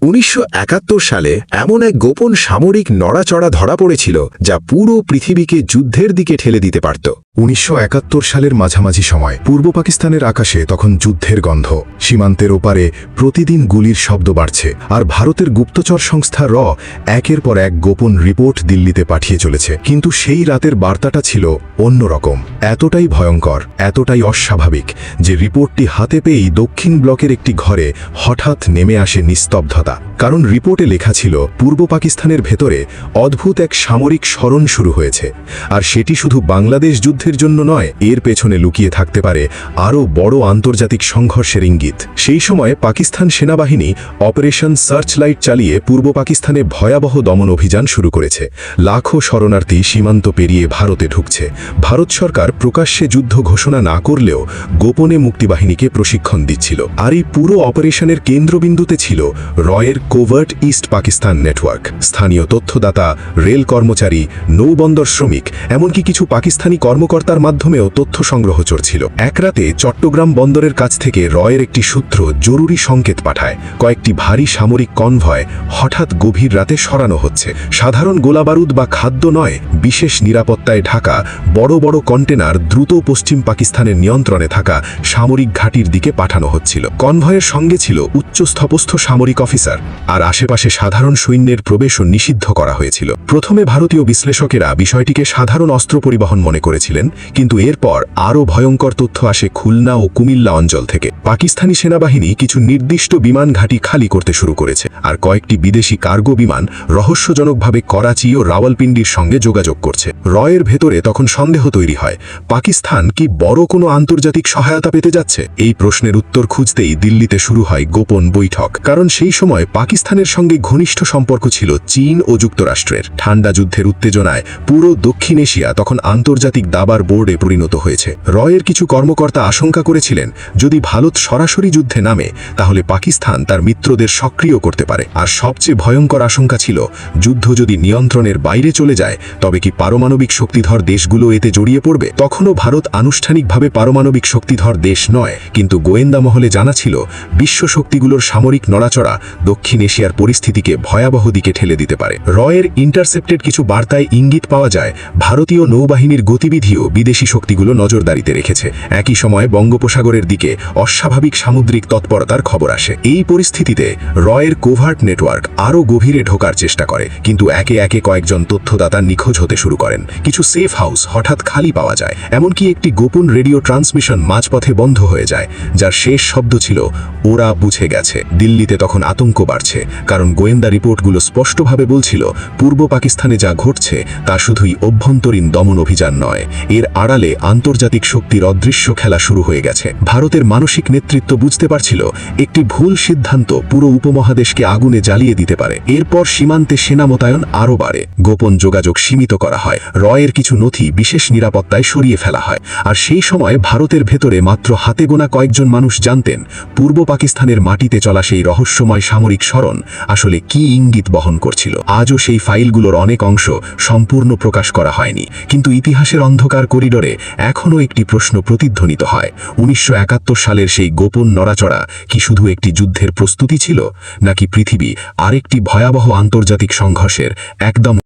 1971 সালে এমন এক গোপন সামরিক নড়াচড়া ধরা পড়েছিল যা পুরো পৃথিবীকে যুদ্ধের দিকে ঠেলে দিতে পারত। 1971 সালের মাঝামাঝি সময় পূর্ব পাকিস্তানের আকাশে তখন যুদ্ধের গন্ধ। সীমান্তের ওপারে প্রতিদিন গুলির শব্দ বাড়ছে, আর ভারতের গুপ্তচর সংস্থা একের পর এক গোপন রিপোর্ট দিল্লিতে পাঠিয়ে চলেছে। কিন্তু সেই রাতের বার্তাটা ছিল অন্যরকম, এতটাই ভয়ঙ্কর, এতটাই অস্বাভাবিক যে রিপোর্টটি হাতে পেয়েই দক্ষিণ ব্লকের একটি ঘরে হঠাৎ নেমে আসে নিস্তব্ধতা। কারণ রিপোর্টে লেখা ছিল পূর্ব পাকিস্তানের ভেতরে অদ্ভুত এক সামরিক স্মরণ শুরু হয়েছে, আর সেটি শুধু বাংলাদেশ যুদ্ধের জন্য নয়, এর পেছনে লুকিয়ে থাকতে পারে আরও বড় আন্তর্জাতিক সংঘর্ষের ইঙ্গিত। সেই সময় পাকিস্তান সেনাবাহিনী অপারেশন সার্চলাইট চালিয়ে পূর্ব পাকিস্তানে ভয়াবহ দমন অভিযান শুরু করেছে। লাখো শরণার্থী সীমান্ত পেরিয়ে ভারতে ঢুকছে। ভারত সরকার প্রকাশ্যে যুদ্ধ ঘোষণা না করলেও গোপনে মুক্তিবাহিনীকে প্রশিক্ষণ দিচ্ছিল। আর এই পুরো অপারেশনের কেন্দ্রবিন্দুতে ছিল রয়ের কোভার্ট ইস্ট পাকিস্তান নেটওয়ার্ক। স্থানীয় তথ্যদাতা, রেল কর্মচারী, নৌবন্দর শ্রমিক, এমনকি কিছু পাকিস্তানি কর্মকর্তার মাধ্যমেও তথ্য সংগ্রহ চলছিল। এক রাতে চট্টগ্রাম বন্দরের কাছ থেকে রয়ের একটি সূত্র জরুরি সংকেত পাঠায়, কয়েকটি ভারী সামরিক কনভয় হঠাৎ গভীর রাতে সরানো হচ্ছে। সাধারণ গোলাবারুদ বা খাদ্য নয়, বিশেষ নিরাপত্তায় ঢাকা বড় বড় কন্টেনার দ্রুত পশ্চিম পাকিস্তানের নিয়ন্ত্রণে থাকা সামরিক ঘাঁটির দিকে পাঠানো হচ্ছিল। কনভয়ের সঙ্গে ছিল উচ্চস্থপস্থ সামরিক অফিসার, আর আশেপাশে সাধারণ সৈন্যের প্রবেশও নিষিদ্ধ করা হয়েছিল। প্রথমে ভারতীয় বিশ্লেষকেরা বিষয়টিকে সাধারণ অস্ত্র পরিবহন মনে করেছিলেন, কিন্তু এরপর আরও ভয়ঙ্কর তথ্য আসে খুলনা ও কুমিল্লা অঞ্চল থেকে। পাকিস্তানি সেনাবাহিনী কিছু নির্দিষ্ট বিমান ঘাঁটি খালি করতে শুরু করেছে, আর কয়েকটি বিদেশি কার্গো বিমান রহস্যজনকভাবে করাচি ও রাওয়ালপিন্ডির সঙ্গে যোগাযোগ করছে। রয়ের ভেতরে তখন সন্দেহ তৈরি হয়, পাকিস্তান কি বড় কোনো আন্তর্জাতিক সহায়তা পেতে যাচ্ছে? এই প্রশ্নের উত্তর খুঁজতেই দিল্লিতে শুরু হয় গোপন বৈঠক। কারণ সেই সময় পাকিস্তানের সঙ্গে ঘনিষ্ঠ সম্পর্ক ছিল চীন ও যুক্তরাষ্ট্রের। ঠান্ডা যুদ্ধের উত্তেজনায় পুরো দক্ষিণ এশিয়া তখন আন্তর্জাতিক দাবার বোর্ডে পরিণত হয়েছে। রয়ের কিছু কর্মকর্তা আশঙ্কা করেছিলেন, যদি ভারত সরাসরি যুদ্ধে নামে তাহলে পাকিস্তান তার মিত্রদের সক্রিয় করতে পারে। আর সবচেয়ে ভয়ঙ্কর আশঙ্কা ছিল, যুদ্ধ যদি নিয়ন্ত্রণের বাইরে চলে যায় তবে কি পারমাণবিক শক্তিধর দেশগুলো এতে জড়িয়ে পড়বে? তখনও ভারত আনুষ্ঠানিকভাবে পারমাণবিক শক্তিধর দেশ নয়, কিন্তু গোয়েন্দা মহলে জানা ছিল বিশ্ব শক্তিগুলোর সামরিক নড়াচড়া দক্ষিণ এশিয়ার পরিস্থিতিকে ভয়াবহ দিকে ঠেলে দিতে পারে। রয়ের ইন্টারসেপ্টেড কিছু বার্তায় ইঙ্গিত পাওয়া যায় ভারতীয় নৌবাহিনীর গতিবিধিও বিদেশি শক্তিগুলো নজরদারিতে রেখেছে। একই সময় বঙ্গোপসাগরের দিকে অস্বাভাবিক সামুদ্রিক তৎপরতার খবর আসে। এই পরিস্থিতিতে রয়ের কোভার্ট নেটওয়ার্ক আরও গভীরে ঢোকার চেষ্টা করে, কিন্তু একে একে কয়েকজন তথ্যদাতা নিখোঁজ হতে শুরু করেন। কিছু সেফ হাউস হঠাৎ খালি পাওয়া যায়, এমনকি একটি গোপন রেডিও ট্রান্সমিশন মাঝপথে বন্ধ হয়ে যায়, যার শেষ শব্দ ছিল ওরা বুঝে গেছে। দিল্লিতে তখন আতঙ্ক বাড়ছে, কারণ গোয়েন্দা রিপোর্টগুলো স্পষ্টভাবে বলছিল পূর্ব পাকিস্তানে যা ঘটছে তা শুধুই অভ্যন্তরীণ দমন অভিযান নয়, এর আড়ালে আন্তর্জাতিক শক্তির অদৃশ্য খেলা শুরু হয়ে গেছে। ভারতের মানসিক নেতৃত্ব বুঝতে পারছিল একটি ভুল সিদ্ধান্ত পুরো উপমহাদেশকে আগুনে জ্বালিয়ে দিতে পারে। এরপর সীমান্তে সেনা মোতায়েন আরও বাড়ে, গোপন যোগাযোগ সীমিত করা হয়, রয়ের কিছু নথি বিশেষ নিরাপত্তায় সরিয়ে ফেলা হয়। আর সেই সময় ভারতের ভেতরে মাত্র হাতে গোনা কয়েকজন মানুষ জানতেন পূর্ব পাকিস্তানের মাটিতে চলা সেই রহস্যময় সামরিক স্মরণ আসলে কি ইঙ্গিত বহন করছিল। আজও সেই ফাইলগুলোর অনেক অংশ সম্পূর্ণ প্রকাশ করা হয়নি, কিন্তু ইতিহাসের অন্ধকার করিডোরে এখনও একটি প্রশ্ন প্রতিধ্বনিত হয়, 1971 সালের সেই গোপন নড়াচড়া কি শুধু একটি যুদ্ধের প্রস্তুতি ছিল, নাকি পৃথিবী আরেকটি ভয়াবহ আন্তর্জাতিক সংঘর্ষের একদম